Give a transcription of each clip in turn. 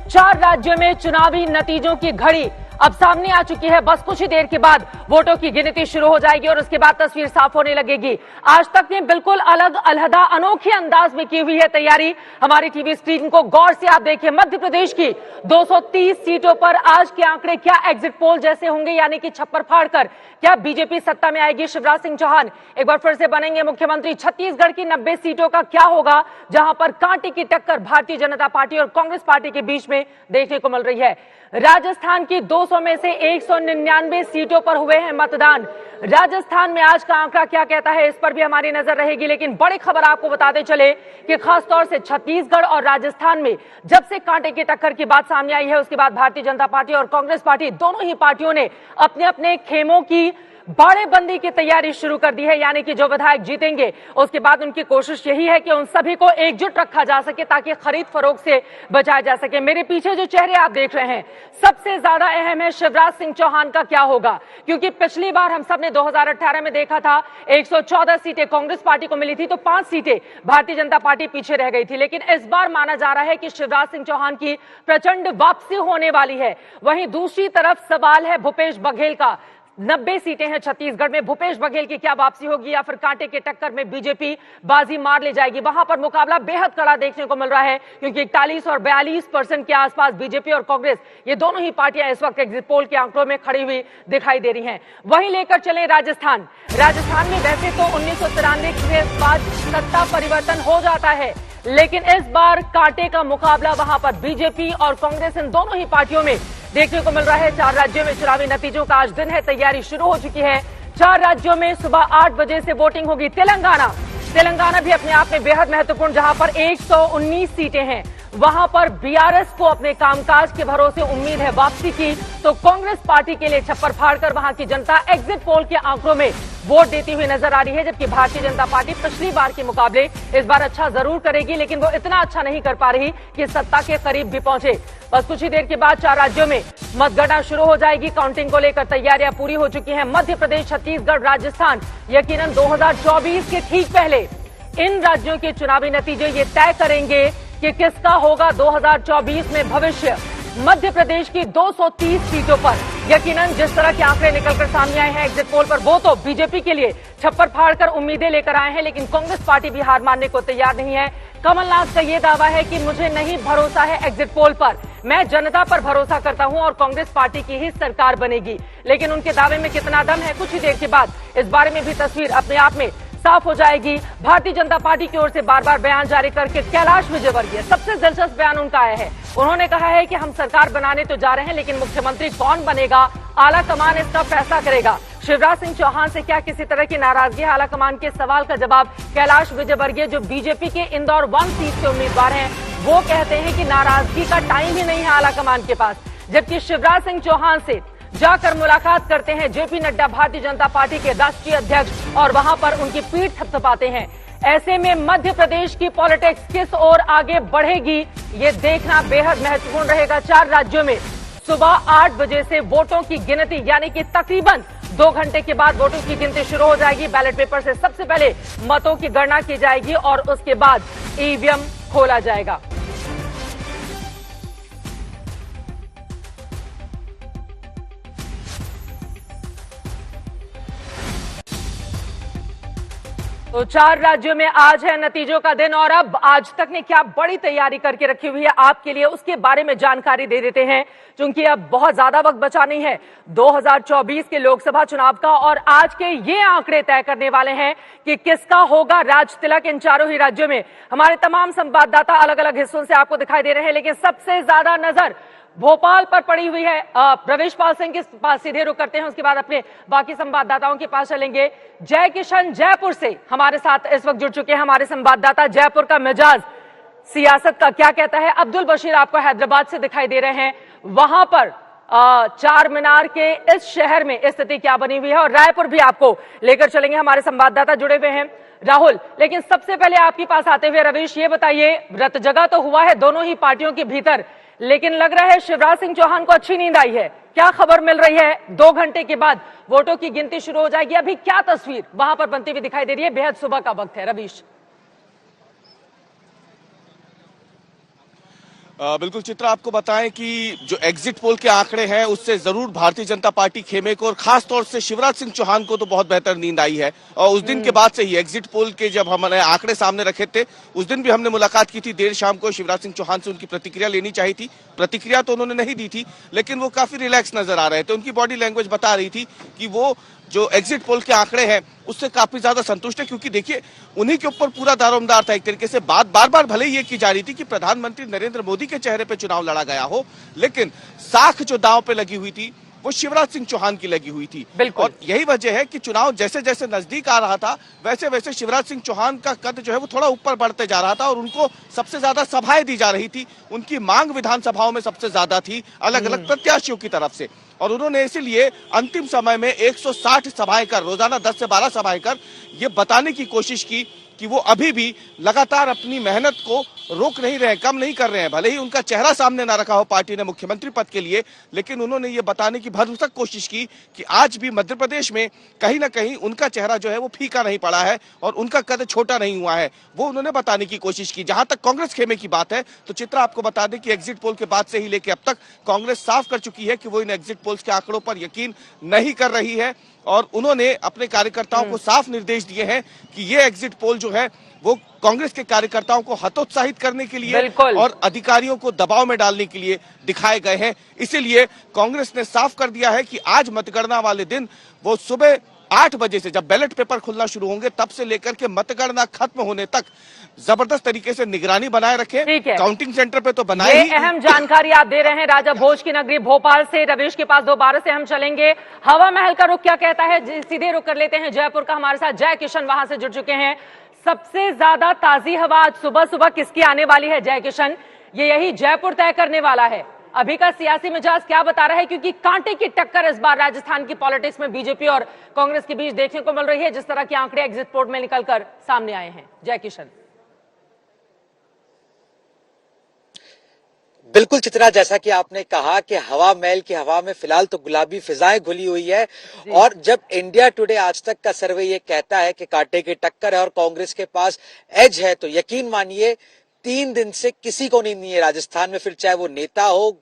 4 राज्यों में चुनावी नतीजों की घड़ी अब सामने आ चुकी है। बस कुछ ही देर के बाद वोटों की गिनती शुरू हो जाएगी और उसके बाद तस्वीर साफ होने लगेगी। आज तक ने बिल्कुल अलग अलहदा अनोखे अंदाज में की हुई है तैयारी। हमारी टीवी स्क्रीन को गौर से आप देखिए। मध्य प्रदेश की 230 सीटों पर आज के आंकड़े क्या एग्जिट पोल जैसे होंगे, यानी कि छप्पर फाड़कर क्या बीजेपी सत्ता में आएगी? शिवराज सिंह चौहान एक बार फिर से बनेंगे मुख्यमंत्री? छत्तीसगढ़ की 90 सीटों का क्या होगा, जहां पर कांटे की टक्कर भारतीय जनता पार्टी और कांग्रेस पार्टी के बीच में देखने को मिल रही है। राजस्थान की 200 में से 199 सीटों पर हुए हैं मतदान। राजस्थान में आज का आंकड़ा क्या कहता है, इस पर भी हमारी नजर रहेगी। लेकिन बड़ी खबर आपको बताते चले कि खासतौर से छत्तीसगढ़ और राजस्थान में जब से कांटे की टक्कर की बात सामने आई है, उसके बाद भारतीय जनता पार्टी और कांग्रेस पार्टी दोनों ही पार्टियों ने अपने अपने खेमों की बाड़ेबंदी की तैयारी शुरू कर दी है। यानी कि जो विधायक जीतेंगे उसके बाद उनकी कोशिश यही है कि उन सभी को एकजुट रखा जा सके ताकि खरीद फरोख्त से बचाया जा सके। मेरे पीछे जो चेहरे आप देख रहे हैं, सबसे ज्यादा अहम है शिवराज सिंह चौहान का क्या होगा, क्योंकि पिछली बार हम सब ने 2018 में देखा था 114 सीटें कांग्रेस पार्टी को मिली थी तो 5 सीटें भारतीय जनता पार्टी पीछे रह गई थी। लेकिन इस बार माना जा रहा है कि शिवराज सिंह चौहान की प्रचंड वापसी होने वाली है। वहीं दूसरी तरफ सवाल है भूपेश बघेल का। 90 सीटें हैं छत्तीसगढ़ में, भूपेश बघेल की क्या वापसी होगी या फिर कांटे के टक्कर में बीजेपी बाजी मार ले जाएगी? वहां पर मुकाबला बेहद कड़ा देखने को मिल रहा है, क्योंकि 41 और 42% के आसपास बीजेपी और कांग्रेस ये दोनों ही पार्टियां इस वक्त एग्जिट पोल के आंकड़ों में खड़ी हुई दिखाई दे रही हैं। वहीं लेकर चले राजस्थान में वैसे तो 1993 के बाद सत्ता परिवर्तन हो जाता है, लेकिन इस बार कांटे का मुकाबला वहां पर बीजेपी और कांग्रेस इन दोनों ही पार्टियों में देखने को मिल रहा है। 4 राज्यों में चुनावी नतीजों का आज दिन है, तैयारी शुरू हो चुकी है। 4 राज्यों में सुबह 8 बजे से वोटिंग होगी। तेलंगाना भी अपने आप में बेहद महत्वपूर्ण, जहां पर 119 सीटें हैं। वहां पर बीआरएस को अपने कामकाज के भरोसे उम्मीद है वापसी की, तो कांग्रेस पार्टी के लिए छप्पर फाड़कर वहां की जनता एग्जिट पोल के आंकड़ों में वोट देती हुई नजर आ रही है। जबकि भारतीय जनता पार्टी पिछली बार के मुकाबले इस बार अच्छा जरूर करेगी, लेकिन वो इतना अच्छा नहीं कर पा रही कि सत्ता के करीब भी पहुंचे। बस कुछ ही देर के बाद 4 राज्यों में मतगणना शुरू हो जाएगी। काउंटिंग को लेकर तैयारियां पूरी हो चुकी हैं। मध्य प्रदेश, छत्तीसगढ़, राजस्थान यकीनन 2024 के ठीक पहले इन राज्यों के चुनावी नतीजे ये तय करेंगे कि किसका होगा 2024 में भविष्य। मध्य प्रदेश की 230 सीटों पर यकीनन जिस तरह के आंकड़े निकलकर सामने आए हैं एग्जिट पोल पर, वो तो बीजेपी के लिए छप्पर फाड़कर उम्मीदें लेकर आए हैं, लेकिन कांग्रेस पार्टी भी हार मानने को तैयार नहीं है। कमलनाथ का ये दावा है कि मुझे नहीं भरोसा है एग्जिट पोल पर, मैं जनता पर भरोसा करता हूं और कांग्रेस पार्टी की ही सरकार बनेगी। लेकिन उनके दावे में कितना दम है, कुछ ही देर के बाद इस बारे में भी तस्वीर अपने आप में साफ हो जाएगी। भारतीय जनता पार्टी की ओर से बार बार बयान जारी करके कैलाश विजयवर्गीय, सबसे दिलचस्प बयान उनका आया है। उन्होंने कहा है कि हम सरकार बनाने तो जा रहे हैं, लेकिन मुख्यमंत्री कौन बनेगा आला कमान इसका फैसला करेगा। शिवराज सिंह चौहान से क्या किसी तरह की नाराजगी है? आला कमान के सवाल का जवाब कैलाश विजयवर्गीय, जो बीजेपी के इंदौर 1 सीट से उम्मीदवार हैं, वो कहते हैं कि नाराजगी का टाइम ही नहीं है आला कमान के पास। जबकि शिवराज सिंह चौहान से जाकर मुलाकात करते हैं जेपी नड्डा, भारतीय जनता पार्टी के राष्ट्रीय अध्यक्ष, और वहां पर उनकी पीठ थपथपाते हैं। ऐसे में मध्य प्रदेश की पॉलिटिक्स किस ओर आगे बढ़ेगी, ये देखना बेहद महत्वपूर्ण रहेगा। 4 राज्यों में सुबह 8 बजे से वोटों की गिनती, यानी कि तकरीबन 2 घंटे के बाद वोटों की गिनती शुरू हो जाएगी। बैलेट पेपर से सबसे पहले मतों की गणना की जाएगी और उसके बाद ईवीएम खोला जाएगा। तो 4 राज्यों में आज है नतीजों का दिन, और अब आज तक ने क्या बड़ी तैयारी करके रखी हुई है आपके लिए, उसके बारे में जानकारी दे देते हैं, क्योंकि अब बहुत ज्यादा वक्त बचा नहीं है 2024 के लोकसभा चुनाव का। और आज के ये आंकड़े तय करने वाले हैं कि किसका होगा राज तिलक इन चारों ही राज्यों में। हमारे तमाम संवाददाता अलग अलग हिस्सों से आपको दिखाई दे रहे हैं, लेकिन सबसे ज्यादा नजर भोपाल पर पड़ी हुई है। प्रवेश पाल सिंह के पास सीधे रुक करते हैं, उसके बाद अपने बाकी संवाददाताओं के पास चलेंगे। जय किशन जयपुर से हमारे साथ इस वक्त जुड़ चुके हैं हमारे संवाददाता। जयपुर का मिजाज सियासत का क्या कहता है? अब्दुल बशीर आपको हैदराबाद से दिखाई दे रहे हैं, वहां पर चार मीनार के इस शहर में स्थिति क्या बनी हुई है, और रायपुर भी आपको लेकर चलेंगे, हमारे संवाददाता जुड़े हुए हैं राहुल। लेकिन सबसे पहले आपके पास आते हुए रवीश, ये बताइए, रत जगह तो हुआ है दोनों ही पार्टियों के भीतर, लेकिन लग रहा है शिवराज सिंह चौहान को अच्छी नींद आई है। क्या खबर मिल रही है? 2 घंटे के बाद वोटों की गिनती शुरू हो जाएगी, अभी क्या तस्वीर वहां पर बनती हुई दिखाई दे रही है? बेहद सुबह का वक्त है रवीश। बिल्कुल चित्रा, आपको बताएं कि जो एग्जिट पोल के आंकड़े हैं उससे जरूर भारतीय जनता पार्टी खेमे को और खास तौर से शिवराज सिंह चौहान को तो बहुत बेहतर नींद आई है। और उस दिन के बाद से ही एग्जिट पोल के जब हमने आंकड़े सामने रखे थे उस दिन भी हमने मुलाकात की थी देर शाम को। शिवराज सिंह चौहान से उनकी प्रतिक्रिया लेनी चाहिए थी, प्रतिक्रिया तो उन्होंने नहीं दी थी, लेकिन वो काफी रिलैक्स नजर आ रहे थे। उनकी बॉडी लैंग्वेज बता रही थी कि वो जो एग्जिट पोल के आंकड़े हैं उससे काफी ज्यादा संतुष्ट है, क्योंकि देखिए उन्हीं के ऊपर पूरा दारोमदार था। एक तरीके से बात बार बार भले ही ये की जा रही थी कि प्रधानमंत्री नरेंद्र मोदी के चेहरे पे चुनाव लड़ा गया हो, लेकिन साख जो दांव पे लगी हुई थी वो शिवराज सिंह चौहान की लगी हुई थी। और यही वजह है कि चुनाव जैसे जैसे नजदीक आ रहा था वैसे वैसे शिवराज सिंह चौहान का कद जो है वो थोड़ा ऊपर बढ़ते जा रहा था और उनको सबसे ज्यादा सभाएं दी जा रही थी। उनकी मांग विधानसभाओं में सबसे ज्यादा थी अलग अलग प्रत्याशियों की तरफ से, और उन्होंने इसीलिए अंतिम समय में 160 सभाएं कर, रोजाना 10 से 12 सभाएं कर ये बताने की कोशिश की कि वो अभी भी लगातार अपनी मेहनत को रोक नहीं रहे, कम नहीं कर रहे हैं। भले ही उनका चेहरा सामने ना रखा हो पार्टी ने मुख्यमंत्री पद के लिए, लेकिन उन्होंने ये बताने की भरसक कोशिश की कि आज भी मध्य प्रदेश में कहीं ना कहीं उनका चेहरा जो है वो फीका नहीं पड़ा है और उनका कद छोटा नहीं हुआ है। वो उन्होंने बताने की कोशिश की। जहां तक कांग्रेस खेमे की बात है तो चित्रा, आपको बता दें कि एग्जिट पोल के बाद से ही लेकर अब तक कांग्रेस साफ कर चुकी है कि वो इन एग्जिट पोल्स के आंकड़ों पर यकीन नहीं कर रही है। और उन्होंने अपने कार्यकर्ताओं को साफ निर्देश दिए हैं कि ये एग्जिट पोल जो है वो कांग्रेस के कार्यकर्ताओं को हतोत्साहित करने के लिए और अधिकारियों को दबाव में डालने के लिए दिखाए गए हैं। इसीलिए कांग्रेस ने साफ कर दिया है कि आज मतगणना वाले दिन वो सुबह 8 बजे से जब बैलेट पेपर खुलना शुरू होंगे तब से लेकर के मतगणना खत्म होने तक जबरदस्त तरीके से निगरानी बनाए रखे। काउंटिंग सेंटर पे तो बनाए ही। अहम जानकारी आप दे रहे हैं राजा भोज की नगरी भोपाल से। रवीश के पास दोबारा से हम चलेंगे। हवा महल का रुख क्या कहता है, सीधे रुख कर लेते हैं जयपुर का। हमारे साथ जय किशन वहां से जुड़ चुके हैं। सबसे ज्यादा ताजी हवा आज सुबह सुबह किसकी आने वाली है जय किशन? ये यही जयपुर तय करने वाला है। अभी का सियासी मिजाज क्या बता रहा है, क्योंकि कांटे की टक्कर इस बार राजस्थान की पॉलिटिक्स में बीजेपी और कांग्रेस के बीच देखने को मिल रही है, जिस तरह के आंकड़े एग्जिट पोल में निकलकर सामने आए हैं। जय किशन। बिल्कुल चित्रा, जैसा कि आपने कहा कि हवा महल की हवा में फिलहाल तो गुलाबी फिजाएं घुली हुई है। और जब इंडिया टुडे आज तक का सर्वे ये कहता है कि कांटे की टक्कर है और कांग्रेस के पास एज है, तो यकीन मानिए 3 दिन से किसी को नींद नहीं है राजस्थान में, फिर चाहे वो नेता हो,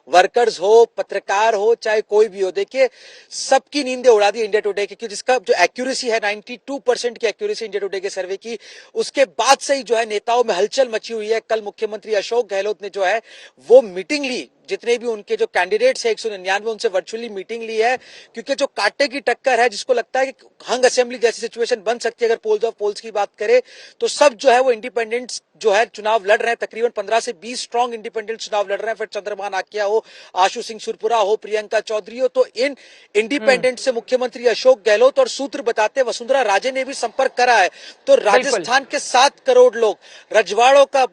वर्कर्स हो, पत्रकार हो, चाहे कोई भी हो। देखिए सबकी नींदें उड़ा दी इंडिया टुडे की, क्योंकि जिसका जो एक्यूरेसी है 92% की एक्यूरेसी इंडिया टुडे के सर्वे की, उसके बाद से ही जो है नेताओं में हलचल मची हुई है। कल मुख्यमंत्री अशोक गहलोत ने जो है वो मीटिंग ली, जितने भी उनके जो कैंडिडेट्स है 199 उनसे वर्चुअली मीटिंग ली है, क्योंकि जो कांटे की टक्कर है जिसको लगता है कि हंग असेंबली जैसी सिचुएशन बन सकती है अगर पोल्स ऑफ पोल्स की बात करें, तो सब जो है वो इंडिपेंडेंट्स जो है चुनाव लड़ रहे हैं। तकरीबन 15 से 20 स्ट्रॉन्ग इंडिपेंडेंट चुनाव लड़ रहे हैं। फिर चंद्रभान आकिया हो, आशु सिंह सुरपुरा हो, प्रियंका चौधरी हो, तो इन इंडिपेंडेंट से मुख्यमंत्री अशोक गहलोत और सूत्र बताते वसुंधरा राजे ने भी संपर्क करा है। तो राजस्थान के 7 करोड़ लोग, रजवाड़ों का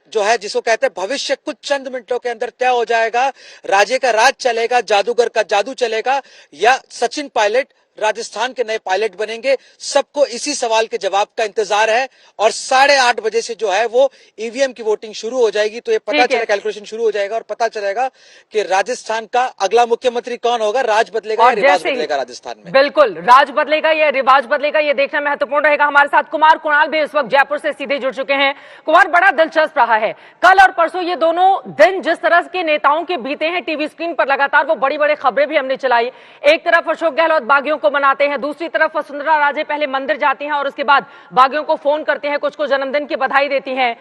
जो है जिसको कहते हैं भविष्य कुछ चंद मिनटों के अंदर तय हो जाएगा। राजे का राज चलेगा, जादूगर का जादू चलेगा, या सचिन पायलट राजस्थान के नए पायलट बनेंगे। सबको इसी सवाल के जवाब का इंतजार है। और 8:30 बजे से जो है वो ईवीएम की वोटिंग शुरू हो जाएगी, तो ये पता चलेगा, कैलकुलेशन शुरू हो जाएगा और पता चलेगा कि राजस्थान का अगला मुख्यमंत्री कौन होगा, राज बदलेगा या रिवाज बदलेगा राजस्थान में। बिल्कुल, राज बदलेगा या रिवाज बदलेगा, ये देखना महत्वपूर्ण रहेगा। हमारे साथ कुमार कुणाल भी इस वक्त जयपुर से सीधे जुड़ चुके हैं। कुमार, बड़ा दिलचस्प रहा है कल और परसों ये दोनों दिन, जिस तरह के नेताओं के बीते हैं टीवी स्क्रीन पर लगातार, वो बड़ी बड़ी खबरें भी हमने चलाई। एक तरफ अशोक गहलोत बागियों को मनाते हैं, दूसरी तरफ वसुंधरा राजे पहले मंदिर जाती हैं और उसके बाद बागियों को फोन करते हैं, कुछ को जन्मदिन की बधाई देती हैं।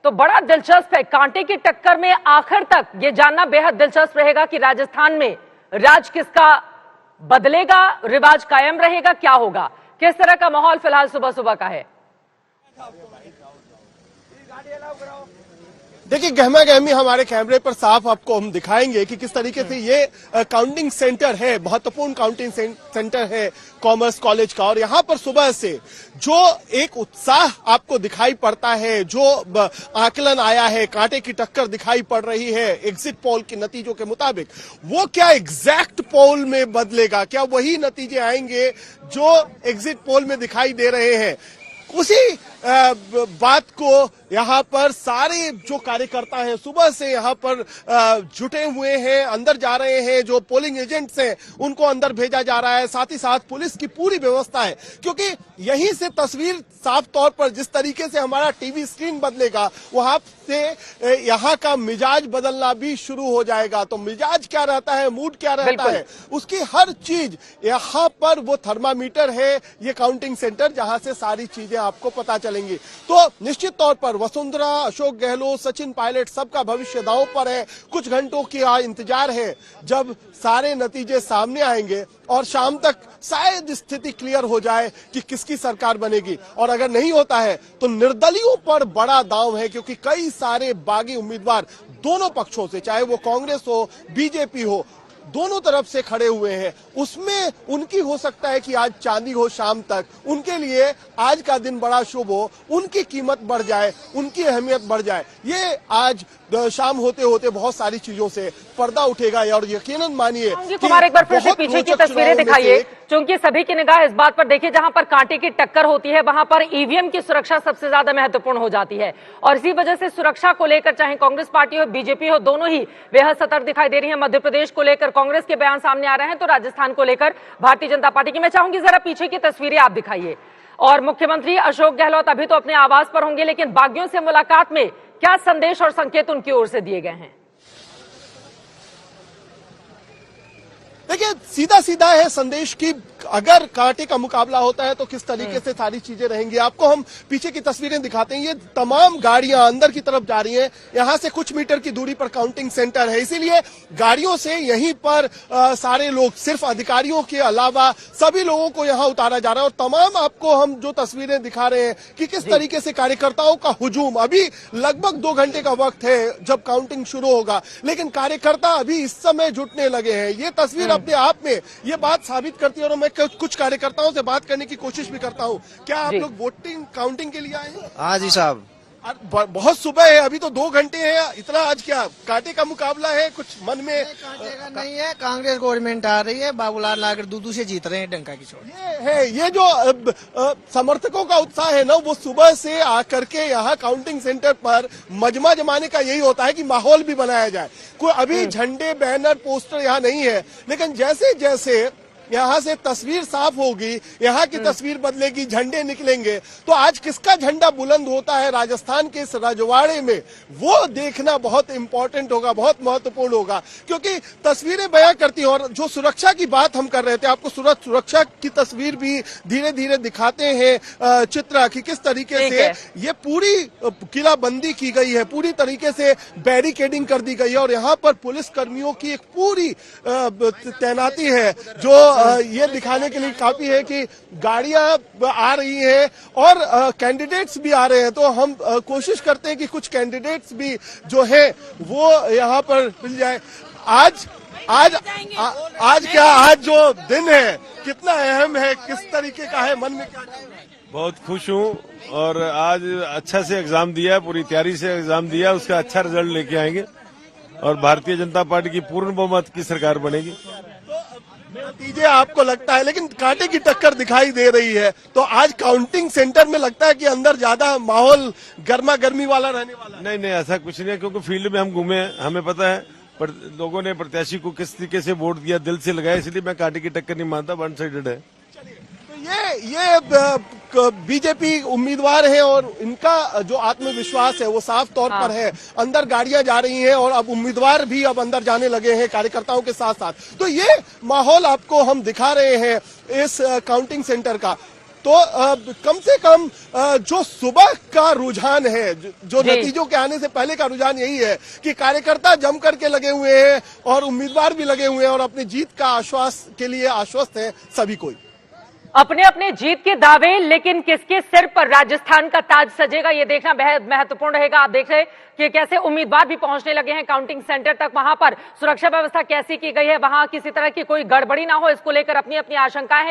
तो बड़ा दिलचस्प है। कांटे की टक्कर में आखिर तक ये जानना बेहद दिलचस्प रहेगा कि राजस्थान में राज किसका बदलेगा, रिवाज कायम रहेगा, क्या होगा, किस तरह का माहौल फिलहाल सुबह सुबह का है। देखिए गहमा गहमी हमारे कैमरे पर साफ आपको हम दिखाएंगे कि किस तरीके से ये काउंटिंग सेंटर है, महत्वपूर्ण काउंटिंग सेंटर है कॉमर्स कॉलेज का। और यहाँ पर सुबह से जो एक उत्साह आपको दिखाई पड़ता है, जो आकलन आया है, कांटे की टक्कर दिखाई पड़ रही है एग्जिट पोल के नतीजों के मुताबिक, वो क्या एग्जैक्ट पोल में बदलेगा? क्या वही नतीजे आएंगे जो एग्जिट पोल में दिखाई दे रहे हैं? उसी बात को यहाँ पर सारे जो कार्यकर्ता हैं सुबह से यहाँ पर जुटे हुए हैं, अंदर जा रहे हैं। जो पोलिंग एजेंट्स हैं उनको अंदर भेजा जा रहा है, साथ ही साथ पुलिस की पूरी व्यवस्था है, क्योंकि यहीं से तस्वीर साफ तौर पर जिस तरीके से हमारा टीवी स्क्रीन बदलेगा वहां से यहाँ का मिजाज बदलना भी शुरू हो जाएगा। तो मिजाज क्या रहता है, मूड क्या रहता है, उसकी हर चीज यहाँ पर वो थर्मामीटर है, ये काउंटिंग सेंटर जहां से सारी चीजें आपको पता चलेंगी। तो निश्चित तौर पर वसुंधरा, अशोक गहलोत, सचिन पायलट सबका भविष्य दांव पर है। कुछ घंटों की इंतजार है जब सारे नतीजे सामने आएंगे और शाम तक शायद स्थिति क्लियर हो जाए कि किसकी सरकार बनेगी। और अगर नहीं होता है तो निर्दलियों पर बड़ा दांव है, क्योंकि कई सारे बागी उम्मीदवार दोनों पक्षों से, चाहे वो कांग्रेस हो, बीजेपी हो, दोनों तरफ से खड़े हुए हैं। उसमें उनकी हो सकता है कि आज चांदी हो, शाम तक उनके लिए आज का दिन बड़ा शुभ हो, उनकी कीमत बढ़ जाए, उनकी अहमियत बढ़ जाए। ये आज शाम होते होते बहुत सारी चीजों से पर्दा उठेगा। और यकीनन मानिए कुमार, एक बार फिर से पीछे की तस्वीरें दिखाइए, क्योंकि सभी की निगाह इस बात पर देखिए जहां पर कांटे की टक्कर होती है वहां पर ईवीएम की सुरक्षा सबसे ज्यादा महत्वपूर्ण हो जाती है। और इसी वजह से सुरक्षा को लेकर चाहे कांग्रेस पार्टी हो, बीजेपी हो, दोनों ही बेहद सतर्क दिखाई दे रही है। मध्य प्रदेश को लेकर कांग्रेस के बयान सामने आ रहे हैं, तो राजस्थान को लेकर भारतीय जनता पार्टी की। मैं चाहूंगी जरा पीछे की तस्वीरें आप दिखाइए। और मुख्यमंत्री अशोक गहलोत अभी तो अपने आवास पर होंगे, लेकिन बागियों से मुलाकात में क्या संदेश और संकेत उनकी ओर से दिए गए हैं? देखिए, सीधा सीधा है संदेश की अगर कांटे का मुकाबला होता है तो किस तरीके से सारी चीजें रहेंगी। आपको हम पीछे की तस्वीरें दिखाते हैं। ये तमाम गाड़ियां अंदर की तरफ जा रही हैं। यहां से कुछ मीटर की दूरी पर काउंटिंग सेंटर है, इसीलिए गाड़ियों से यहीं पर सारे लोग, सिर्फ अधिकारियों के अलावा सभी लोगों को यहां उतारा जा रहा है। और तमाम आपको हम जो तस्वीरें दिखा रहे हैं कि किस तरीके से कार्यकर्ताओं का हुजूम, अभी लगभग 2 घंटे का वक्त है जब काउंटिंग शुरू होगा, लेकिन कार्यकर्ता अभी इस समय जुटने लगे हैं। ये तस्वीर अपने आप में ये बात साबित करती है। और मैं कुछ कार्यकर्ताओं से बात करने की कोशिश भी करता हूं। क्या आप लोग वोटिंग काउंटिंग के लिए आए हैं? हाँ जी साहब, बहुत सुबह है, अभी तो 2 घंटे हैं। इतना आज क्या कांटे का मुकाबला है? कुछ मन में कांटे का नहीं है। कांग्रेस गवर्नमेंट आ रही है, बाबूलाल नागर दूधू से जीत रहे हैं डंका की चोट। ये जो समर्थकों का उत्साह है ना, वो सुबह से आकर के यहाँ काउंटिंग सेंटर पर मजमा जमाने का यही होता है कि माहौल भी बनाया जाए। कोई अभी झंडे, बैनर, पोस्टर यहाँ नहीं है, लेकिन जैसे जैसे यहाँ से तस्वीर साफ होगी, यहाँ की तस्वीर बदलेगी, झंडे निकलेंगे, तो आज किसका झंडा बुलंद होता है राजस्थान के इस रजवाड़े में, वो देखना बहुत इंपॉर्टेंट होगा, बहुत महत्वपूर्ण होगा। क्योंकि तस्वीरें बयां करती हैं। और जो सुरक्षा की बात हम कर रहे थे, आपको सुरक्षा की तस्वीर भी धीरे धीरे दिखाते हैं चित्रा की किस तरीके से ये पूरी किलाबंदी की गई है, पूरी तरीके से बैरिकेडिंग कर दी गई है। और यहाँ पर पुलिस कर्मियों की एक पूरी तैनाती है, जो ये दिखाने के लिए काफी है कि गाड़ियां आ रही हैं और कैंडिडेट्स भी आ रहे हैं। तो हम कोशिश करते हैं कि कुछ कैंडिडेट्स भी जो है वो यहाँ पर मिल जाए। आज जो दिन है कितना अहम है, किस तरीके का है, मन में क्या? बहुत खुश हूँ और आज अच्छा से एग्जाम दिया, पूरी तैयारी से एग्जाम दिया, उसका अच्छा रिजल्ट लेके आएंगे और भारतीय जनता पार्टी की पूर्ण बहुमत की सरकार बनेगी। नतीजे आपको लगता है, लेकिन कांटे की टक्कर दिखाई दे रही है, तो आज काउंटिंग सेंटर में लगता है कि अंदर ज्यादा माहौल गर्मा गर्मी वाला रहने वाला है। नहीं, ऐसा कुछ नहीं है, क्योंकि फील्ड में हम घूमे हैं, हमें पता है पर लोगों ने प्रत्याशी को किस तरीके से वोट दिया, दिल से लगाया, इसलिए मैं कांटे की टक्कर नहीं मानता, वन साइडेड है। ये बीजेपी उम्मीदवार हैं और इनका जो आत्मविश्वास है वो साफ तौर पर है। अंदर गाड़ियां जा रही हैं और अब उम्मीदवार भी अब अंदर जाने लगे हैं कार्यकर्ताओं के साथ साथ। तो ये माहौल आपको हम दिखा रहे हैं इस काउंटिंग सेंटर का। तो कम से कम जो सुबह का रुझान है, जो नतीजों के आने से पहले का रुझान यही है कि कार्यकर्ता जम करके लगे हुए हैं और उम्मीदवार भी लगे हुए हैं और अपनी जीत का आश्वास के लिए आश्वस्त है सभी कोई। अपने अपने जीत के दावे, लेकिन किसके सिर पर राजस्थान का ताज सजेगा ये देखना बेहद महत्वपूर्ण रहेगा। आप देख रहे हैं कि कैसे उम्मीदवार भी पहुंचने लगे हैं काउंटिंग सेंटर तक। वहां पर सुरक्षा व्यवस्था कैसी की गई है, वहां किसी तरह की कोई गड़बड़ी ना हो, इसको लेकर अपनी अपनी आशंकाएं हैं।